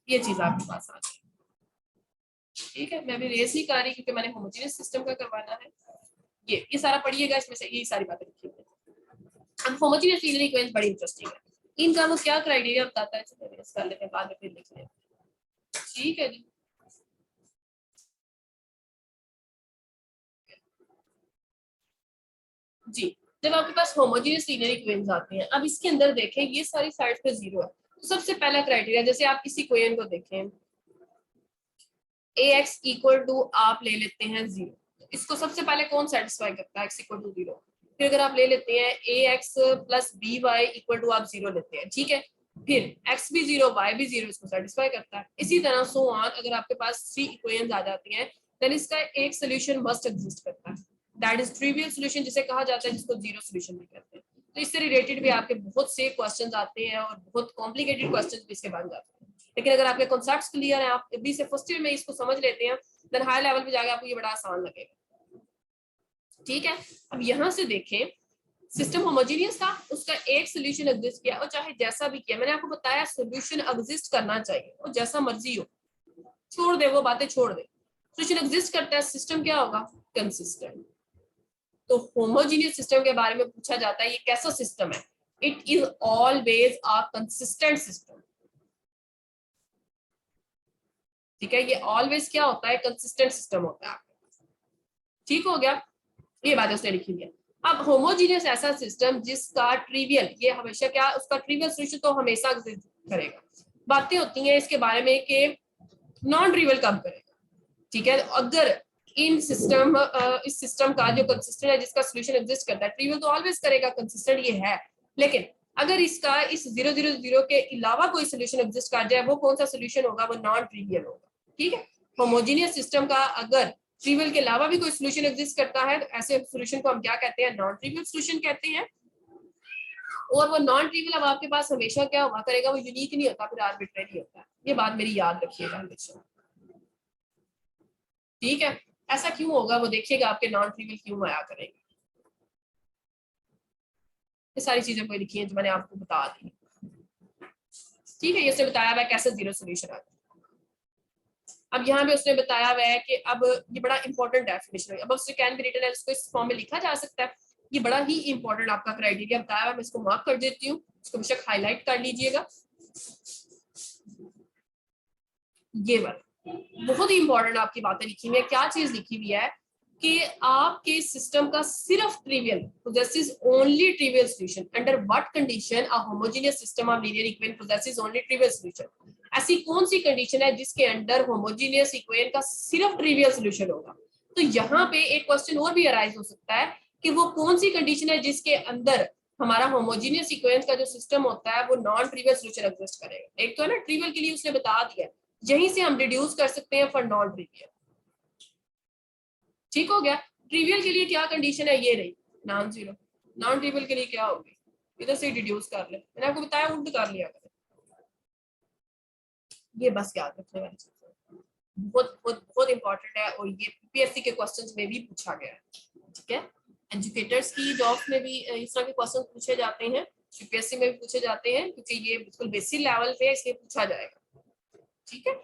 ये चीज आपके पास आ जाएगी, ठीक है। मैं अभी रेस नहीं कर रही क्योंकि मैंने होमोजेनियस सिस्टम का करवाना है। ये सारा पढ़िएगा, इसमें से यही सारी बातें लिखी हुई है। अब होमोजेनियस लीनियर इक्वेशंस बड़ी इंटरेस्टिंग है, इनका वो क्या क्राइटेरिया बताता है, चलिए रेस कर लेते हैं, बाद में फिर लिख लेते हैं, ठीक है जी। जी, जब आपके पास होमोजेनियस लीनियर इक्वेशंस आती हैं, अब इसके अंदर देखें ये सारी साइड्स पे 0 है, तो सबसे पहला क्राइटेरिया, जैसे आप किसी इक्वेशन को देखें, ax इक्वल टू आप ले लेते हैं 0, तो इसको सबसे पहले कौन सेटिस्फाई करता है, x इक्वल टू 0। फिर अगर आप ले लेते हैं ax plus by equal to आप 0 लेते हैं, ठीक है, फिर x भी 0 y भी 0 इसको सेटिस्फाई करता है। इसी तरह सो ऑन, अगर आपके पास 3 इक्वेशंस आ जाती हैं देन इसका एक सोल्यूशन मस्ट एग्जिस्ट करता है, दैट इज ट्रिवियल सोल्यूशन जिसे कहा जाता है, जिसको जीरो सोल्यूशन भी कहते हैं। तो इससे रिलेटेड भी आपके बहुत से क्वेश्चंस आते हैं और बहुत कॉम्प्लिकेटेड क्वेश्चंस भी इसके बन जाते हैं। लेकिन अगर आपके कॉन्सेप्ट्स क्लियर हैं, आप अभी से फर्स्ट ईयर में इसको समझ लेते हैं, देन हाई लेवल पे जाके आपको ये बड़ा आसान लगेगा। ठीक है, अब यहाँ से देखें, सिस्टम होमोजेनियस था, उसका एक सोल्यूशन एग्जिस्ट किया और चाहे जैसा भी किया, मैंने आपको बताया सोल्यूशन एग्जिस्ट करना चाहिए और जैसा मर्जी हो, छोड़ दे वो बातें, छोड़ दे, सोल्यूशन एग्जिस्ट करता है, सिस्टम क्या होगा, कंसिस्टेंट। तो होमोजेनियस सिस्टम के बारे में पूछा जाता है ये कैसा सिस्टम है, it is always a consistent system. ठीक है, ये ऑलवेज क्या होता है, कंसिस्टेंट सिस्टम होता है। ठीक हो गया, ये बात उसने लिखी है। अब होमोजीनियस ऐसा सिस्टम जिसका ट्रिवियल, ये हमेशा क्या, उसका ट्रिवियल सोल्यूशन तो हमेशा करेगा। बातें होती हैं इसके बारे में कि नॉन ट्रिवियल कब करेगा। ठीक है, अगर इन सिस्टम इस सिस्टम का जो कंसिस्टेंट है, जिसका सोल्यूशन एग्जिस्ट करता है, ट्रिवियल तो ऑलवेज करेगा, कंसिस्टेंट ये है। लेकिन अगर इसका इस 000 के अलावा कोई सोल्यूशन एग्जिस्ट कर जाए, वो कौन सा सोल्यूशन होगा, वो नॉन ट्रिवियल होगा। ठीक है, होमोजीनियस सिस्टम का अगर ट्रिवियल के अलावा भी कोई सोल्यूशन एग्जिस्ट करता है, तो ऐसे सोल्यूशन को हम क्या कहते हैं, नॉन ट्रिवियल सोल्यूशन कहते हैं। और वो नॉन ट्रिवियल अब आपके पास हमेशा क्या हुआ करेगा, वो यूनिक नहीं होता, फिर आर्बिट्रेरी होता है। ये बात मेरी याद रखिएगा हमेशा। ठीक है, ऐसा क्यों होगा वो देखिएगा, आपके नॉन ट्रिवियल क्यों आया करेंगे। ये सारी चीजें कोई लिखी है जो मैंने आपको बता दी। ठीक है, ये उसने बताया हुआ है कैसे जीरो सोल्यूशन आता है। अब यहाँ पे उसने बताया हुआ है कि अब ये बड़ा इंपॉर्टेंट डेफिनेशन है, अब उससे कैन बी रिटन है, इसको इस फॉर्म में लिखा जा सकता है। ये बड़ा ही इंपॉर्टेंट आपका क्राइटेरिया बताया हुआ है, मैं इसको मार्क कर देती हूँ, इसको बेशक हाईलाइट कर लीजिएगा। ये वाला बहुत ही इंपॉर्टेंट आपकी बातें लिखी हुई है। क्या चीज लिखी हुई है कि आपके सिस्टम का सिर्फ trivial possesses only trivial solution, under what condition a homogeneous system of linear equation possesses only trivial solution। ऐसी कौन सी कंडीशन है जिसके अंडर होमोजीनियस इक्वेशन का सिर्फ ट्रिवियल सोल्यूशन होगा। तो यहाँ पे एक क्वेश्चन और भी अराइज हो सकता है कि वो कौन सी कंडीशन है जिसके अंदर हमारा होमोजीनियस इक्वेशन का जो सिस्टम होता है वो नॉन ट्रिवियल सोल्यूशन एग्जिस्ट करेगा। एक तो है ना ट्रिवियल के लिए उसने बता दिया, यहीं से हम डिड्यूस कर सकते हैं फॉर नॉन ट्रिवियल। ठीक हो गया, ट्रिवियल के लिए क्या कंडीशन है, ये रही नॉन जीरो। नॉन ट्रिवियल के लिए क्या होगी, इधर से डिड्यूस कर ले, मैंने आपको बताया उल्ट कर लिया करें। ये बस याद रखने वाली चीज है, बहुत बहुत बहुत इंपॉर्टेंट है और ये पीपीएससी के क्वेश्चंस में भी पूछा गया है। ठीक है, एजुकेटर्स की जॉब्स में भी इस तरह के क्वेश्चन पूछे जाते हैं, यूपीएससी में भी पूछे जाते हैं, क्योंकि ये बिल्कुल बेसिक लेवल पे इसलिए पूछा जाएगा। ठीक है,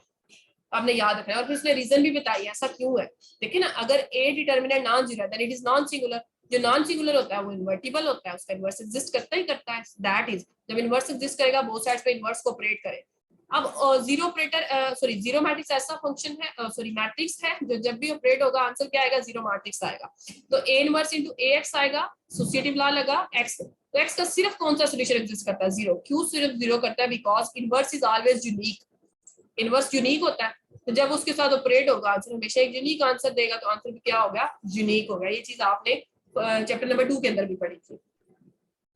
आपने याद रखना है। और फिर उसने रीजन भी बताई ऐसा क्यों है। देखिए ना, अगर ए डिटर्मिनेंट नॉन जीरो है then it is non singular. जो नॉन सिंगुलर होता है वो इन्वर्टिबल होता है, उसका इन्वर्स एग्जिस्ट करता ही करता है। दैट इज जब इन्वर्स एग्जिस्ट करेगा, बोथ साइड्स पे इन्वर्स को ऑपरेट करे। अब zero operator sorry zero matrix ऐसा फंक्शन है, सॉरी मैट्रिक्स है, जो जब भी ऑपरेट होगा आंसर क्या आएगा, जीरो मैट्रिक्स आएगा। तो A inverse into A x आएगा, एसोसिएटिव लॉ लगा एक्स, तो एक्स का सिर्फ कौन सा सोल्यूशन एग्जिस्ट करता है, जीरो। क्यों सिर्फ जीरो करता है, because inverse is always unique. Inverse unique होता है, तो जब उसके साथ ऑपरेट होगा आंसर हमेशा एक यूनिक आंसर देगा, तो आंसर भी क्या होगा, यूनिक होगा। ये चीज आपने चैप्टर नंबर 2 के अंदर भी पढ़ी थी।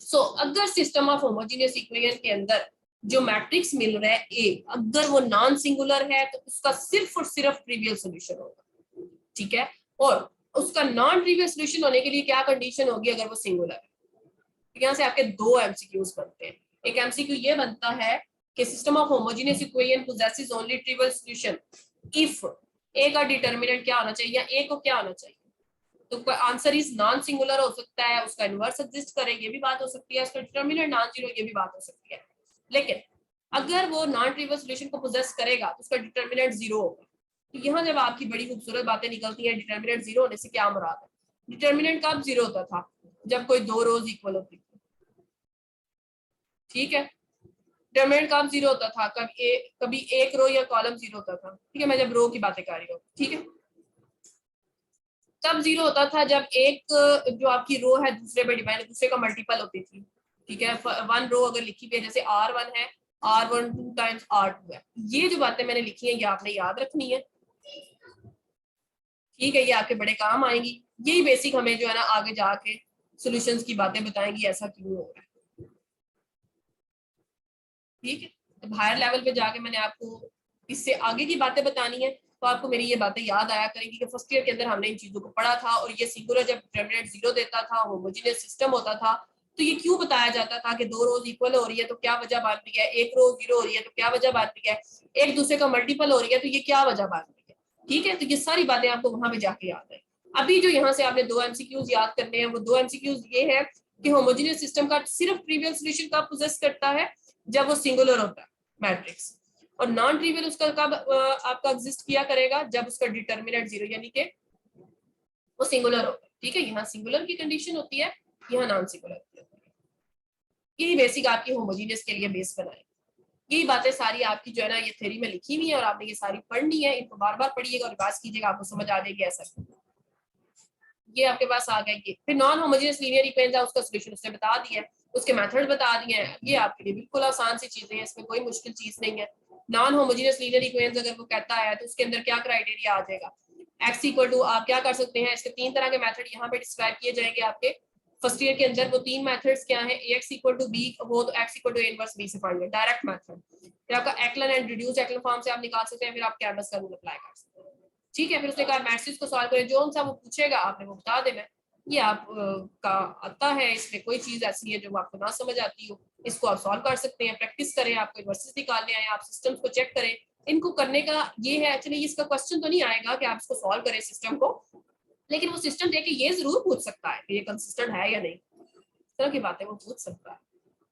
सो अगर सिस्टम ऑफ होमोजेनियस इक्वेशन के अंदर जो मैट्रिक्स मिल रहा है ए, अगर वो नॉन सिंगुलर है तो उसका सिर्फ और सिर्फ ट्रिवियल सॉल्यूशन होगा। ठीक है, और उसका नॉन ट्रिवियल सॉल्यूशन होने के लिए क्या कंडीशन होगी, अगर वो सिंगुलर है। तो यहाँ से आपके दो एमसीक्यूज बनते हैं। एक एमसीक्यू ये बनता है कि system of homogeneous equation possesses only trivial solution if ए का डिटर्मिनेंट क्या होना चाहिए, या ए को क्या होना चाहिए। तो आंसर इज नॉन सिंगुलर हो सकता है, उसका इनवर्स एग्जिस्ट करे, ये भी बात हो सकती है, उसका डिटर्मिनेंट नॉन जीरो, ये भी बात हो सकती है। लेकिन अगर वो नॉन ट्रिवियल सॉल्यूशन को पोजेस करेगा तो उसका डिटर्मिनेंट जीरो होगा। तो यहाँ जब आपकी बड़ी खूबसूरत बातें निकलती हैं, डिटर्मिनेंट जीरो होने से क्या मुराद है। डिटर्मिनेंट कब जीरो होता था, जब कोई दो रोज इक्वल होती थी। ठीक है, डिटरमिनेंट कब जीरो होता था, कभी एक रो या कॉलम जीरो होता था। ठीक है, मैं जब रो की बातें कर रही हूँ। ठीक है, तब जीरो होता था जब एक जो आपकी रो है दूसरे पे डिपेंड, दूसरे का मल्टीपल होती थी। ठीक है, वन रो अगर लिखी हुई है, जैसे R1 है, R1 2 टाइम्स R2 है। ये जो बातें मैंने लिखी हैं ये आपने याद रखनी है। ठीक है, ये आपके बड़े काम आएंगी। यही बेसिक हमें जो है ना आगे जाके सॉल्यूशंस की बातें बताएंगी, ऐसा क्यों हो रहा है। ठीक है, तो हायर लेवल पे जाके मैंने आपको इससे आगे की बातें बतानी है, तो आपको मेरी ये बातें याद आया करेंगी कि फर्स्ट ईयर के अंदर हमने इन चीजों को पढ़ा था, और ये सिंगुलर जब डिटरमिनेंट जीरो देता था, होमोजेनियस सिस्टम होता था, तो ये क्यों बताया जाता था कि दो रोज इक्वल हो रही है तो क्या वजह बन रही है, एक रोज जीरो हो रही है तो क्या वजह बन रही है, एक दूसरे का मल्टीपल हो रही है तो ये क्या वजह बन रही है। ठीक है, तो ये सारी बातें आपको वहां पे जाके याद है। अभी जो यहाँ से आपने दो एमसीक्यूज याद करने हैं, वो दो एमसीक्यूज ये है कि होमोजेनियस सिस्टम का सिर्फ ट्रिवियल सॉल्यूशन कब पोजेस करता है, जब वो सिंगुलर होता है मैट्रिक्स, और नॉन ट्रिवियल उसका कब आपका एग्जिस्ट किया करेगा, जब उसका डिटरमिनेंट जीरो यानी कि वो सिंगुलर होगा। ठीक है, यहाँ सिंगुलर की कंडीशन होती है, यहाँ नॉन सिंगुलर की होती है। यही बेसिक आपकी होमोजेनियस के लिए बेस बनाए। यही बातें सारी आपकी जो है ना ये थ्योरी में लिखी हुई है, और आपने ये सारी पढ़नी है, इनको बार बार पढ़िएगा और रिवाइज कीजिएगा, आपको समझ आ जाएगी ऐसा। ये आपके पास आ गया। ये फिर नॉन होमोजेनियस लीनियर इक्वेशन उसका सॉल्यूशन उसने बता दिया है, उसके मेथड बता दिए हैं। ये आपके लिए बिल्कुल आसान सी चीजें हैं, इसमें कोई मुश्किल चीज नहीं है। नॉन होमोजेनियस लीनियर इक्वेशन अगर वो कहता है तो उसके अंदर क्या क्राइटेरिया आ जाएगा, x इक्वल टू, आप क्या कर सकते हैं, इसके तीन तरह के मेथड यहाँ पे डिस्क्राइब किए जाएंगे आपके फर्स्ट ईयर के अंदर। वो तीन मेथड्स क्या है, ax इक्वल टू b हो तो x equal to a inverse b से फाइंड करें, डायरेक्ट मेथड। फिर आपका echelon and reduce echelon form से आप निकाल सकते हैं, फिर आप कैमरस का रूल अप्लाई कर सकते हैं। ठीक है, फिर उसने कहा मैट्रिक्स को सॉल्व करें, जो सा वो पूछेगा आपने वो बता देना। ये आप का आता है, इसमें कोई चीज ऐसी है जो आपको ना समझ आती हो, इसको आप सॉल्व कर सकते हैं, प्रैक्टिस करें, आपको इनवर्सेस निकालने आए, आप सिस्टम्स को चेक करें। इनको करने का ये है, एक्चुअली इसका क्वेश्चन तो नहीं आएगा कि आप इसको सॉल्व करें सिस्टम को, लेकिन वो सिस्टम देके ये जरूर पूछ सकता है कि ये कंसिस्टेंट है या नहीं, इस तरह की बातें वो पूछ सकता है।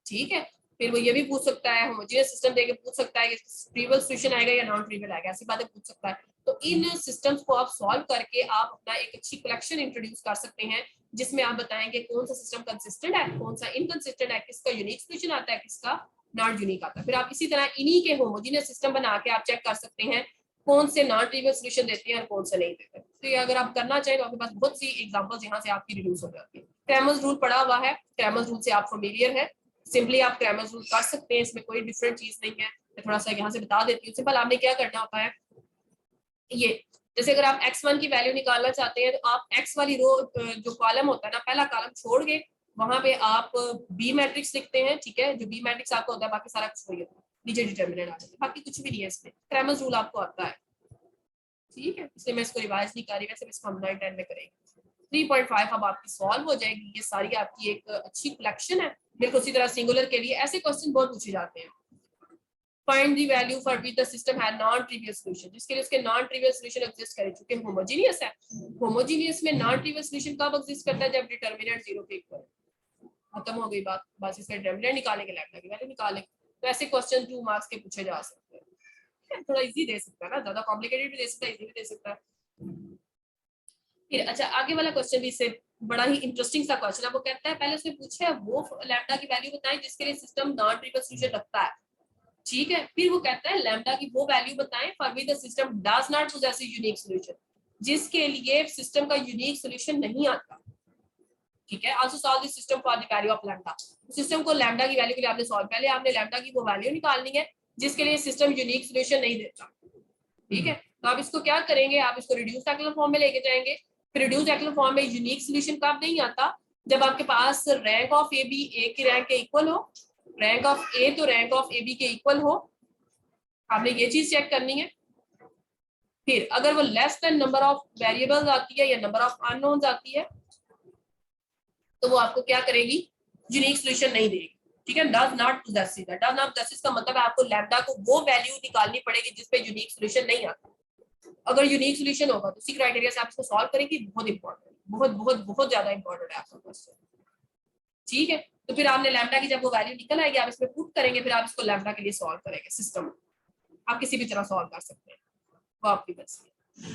ठीक है, फिर वो ये भी पूछ सकता है, होमोजेनियस सिस्टम देके पूछ सकता है कि ट्रिवियल सॉल्यूशन आएगा या नॉन ट्रिवियल आएगा, ऐसी बातें पूछ सकता है। तो इन सिस्टम्स को आप सॉल्व करके आप अपना एक अच्छी कलेक्शन इंट्रोड्यूस कर सकते हैं, जिसमें आप बताएंगे कौन सा सिस्टम कंसिस्टेंट है, कौन सा इनकंसिस्टेंट है, किसका यूनिक सॉल्यूशन आता है, किसका नॉन यूनिक आता है। फिर आप इसी तरह इन्हीं के होमोजेनियस सिस्टम बना के आप चेक कर सकते हैं कौन से नॉन ट्रिवियल सॉल्यूशन देते हैं और कौन से नहीं देते। तो ये अगर आप करना चाहें तो आपके पास बहुत सी एग्जांपल्स यहाँ से आपकी रिड्यूस हो जाती है। क्रैमर्स रूल पड़ा हुआ है, क्रैमर्स रूल से आप फेमिलियर है, सिंपली आप क्रैमर्स रूल कर सकते हैं, इसमें कोई डिफरेंट चीज नहीं है। मैं थोड़ा सा यहाँ से बता देती हूँ। सिंपल आपने क्या करना होता है, ये जैसे अगर आप x1 की वैल्यू निकालना चाहते हैं तो आप x वाली रो जो कॉलम होता है ना, पहला कॉलम छोड़ के वहां पे आप बी मैट्रिक्स लिखते हैं। ठीक है, जो बी मैट्रिक्स आपको होता है, बाकी सारा कुछ वही होता है, नीचे डिटरमिनेंट आ जाता है, बाकी कुछ भी नहीं है इसमें, क्रैमर्स रूल आपको आता है। ठीक है, इसलिए मैं इसको रिवाइज नहीं कर रही, वैसे इसको हम 9-10 में करेंगे। 3.5 अब आपकी सॉल्व हो जाएगी। ये सारी आपकी एक अच्छी कलेक्शन है। बिल्कुल उसी तरह सिंगुलर के लिए ऐसे क्वेश्चन बहुत पूछे जाते हैं। Find the value for which the system had non trivial solution, जिसके लिए उसके नॉन ट्रिवियल सॉल्यूशन एग्जिस्ट करे, चूंकि होमोजेनियस है। होमोजेनियस में नॉन ट्रिवियल सॉल्यूशन कब एग्जिस्ट करता है, जब डिटरमिनेंट 0 के इक्वल। खत्म हो गई बात, बस इसका डिटरमिनेंट निकालेंगे, लैम्डा की वैल्यू निकालेंगे। तो ऐसे क्वेश्चन 2 मार्क्स के पूछे जा सकते हैं। थोड़ा इजी दे सकता है ना, ज्यादा कॉम्प्लिकेटेड भी दे सकता है, इजी भी दे सकता है। फिर अच्छा, आगे वाला क्वेश्चन भी इससे बड़ा ही इंटरेस्टिंग सा क्वेश्चन है। वो कहता है, पहले उसने पूछा है वो लैम्डा की वैल्यू बताएं जिसके लिए सिस्टम नॉन ट्रिवियल सॉल्यूशन रखता है। ठीक है, फिर वो कहता है लैम्डा की वो वैल्यू बताएं for which the system does not possess a unique solution, जिसके लिए सिस्टम का यूनिक सॉल्यूशन नहीं आता। ठीक है, also solve this system for the value of lambda. System को लैम्डा की वैल्यू के लिए आपने सॉल्व, पहले आपने लैम्डा की वो वैल्यू निकालनी है जिसके लिए सिस्टम यूनिक सॉल्यूशन नहीं देता। ठीक है, तो आप इसको क्या करेंगे, आप इसको रिड्यूस एक्लन फॉर्म में लेके जाएंगे। फिर रिड्यूस एक्लन फॉर्म में यूनिक सॉल्यूशन कब नहीं आता, जब आपके पास रैंक ऑफ ए बी ए की रैंक के इक्वल हो, रैंक ऑफ ए तो रैंक ऑफ ए बी के इक्वल हो। आपने ये चीज चेक करनी है। फिर अगर वो less than number of variables आती है या नंबर ऑफ अननोन्स आती है, तो वो आपको क्या करेगी, यूनिक सॉल्यूशन नहीं देगी। ठीक है, does not possess, does not possess का मतलब है आपको लैम्डा को वो वैल्यू निकालनी पड़ेगी जिसपे यूनिक सॉल्यूशन नहीं आता। अगर यूनिक सॉल्यूशन होगा तो उसी क्राइटेरिया से आप इसको सॉल्व करेंगे। बहुत इंपॉर्टेंट, बहुत बहुत बहुत ज्यादा इंपॉर्टेंट है आपका क्वेश्चन। ठीक है, तो फिर आपने लैम्डा की जब वो वैल्यू निकल आएगी, आप इसमें पुट करेंगे, फिर आप इसको लैम्डा के लिए सॉल्व करेंगे। सिस्टम आप किसी भी तरह सॉल्व कर सकते हैं, वो आपकी मर्जी है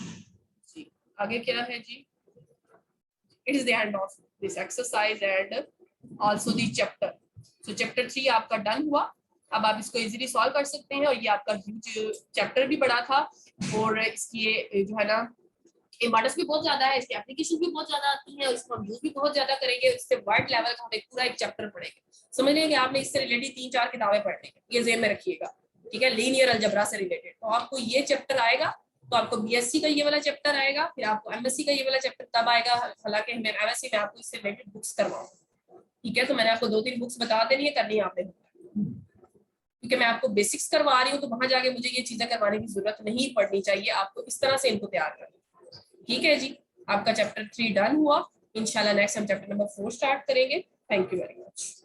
जी। आगे क्या है जी, it is the end of this exercise and also the chapter. So chapter 3 आपका डन हुआ। अब आप इसको इजीली सॉल्व कर सकते हैं, और ये आपका ह्यूज चैप्टर भी बड़ा था, और इसकी जो है ना इम्पोर्टेंस भी बहुत ज्यादा है, इसकी एप्लीकेशन भी बहुत ज्यादा आती है, और इसको हम यूज भी बहुत ज्यादा करेंगे। इससे वर्ड लेवल का हम एक पूरा एक चैप्टर पढ़ेंगे। समझ लेंगे आपने इससे रिलेटेड 3-4 किताबें पढ़ने हैं, ये ज़हन में रखिएगा। ठीक है, लीनियर अलजेब्रा से रिलेटेड तो आपको ये चैप्टर आएगा, तो आपको बीएससी का ये वाला चैप्टर आएगा, फिर आपको एमएससी का ये वाला चैप्टर तब आएगा, हालांकि मैं एमएससी में आपको इससे रिलेटेड बुक्स करवाऊंगा। ठीक है, तो मैंने आपको 2-3 बुक्स बता देनी है, करनी है आपने। क्योंकि मैं आपको बेसिक्स करवा रही हूँ, तो वहां जाके मुझे ये चीजें करवाने की जरूरत नहीं पड़नी चाहिए, आपको इस तरह से इनको तैयार करना। ठीक है जी, आपका चैप्टर 3 डन हुआ। इंशाल्लाह नेक्स्ट हम चैप्टर नंबर 4 स्टार्ट करेंगे। Thank you very much.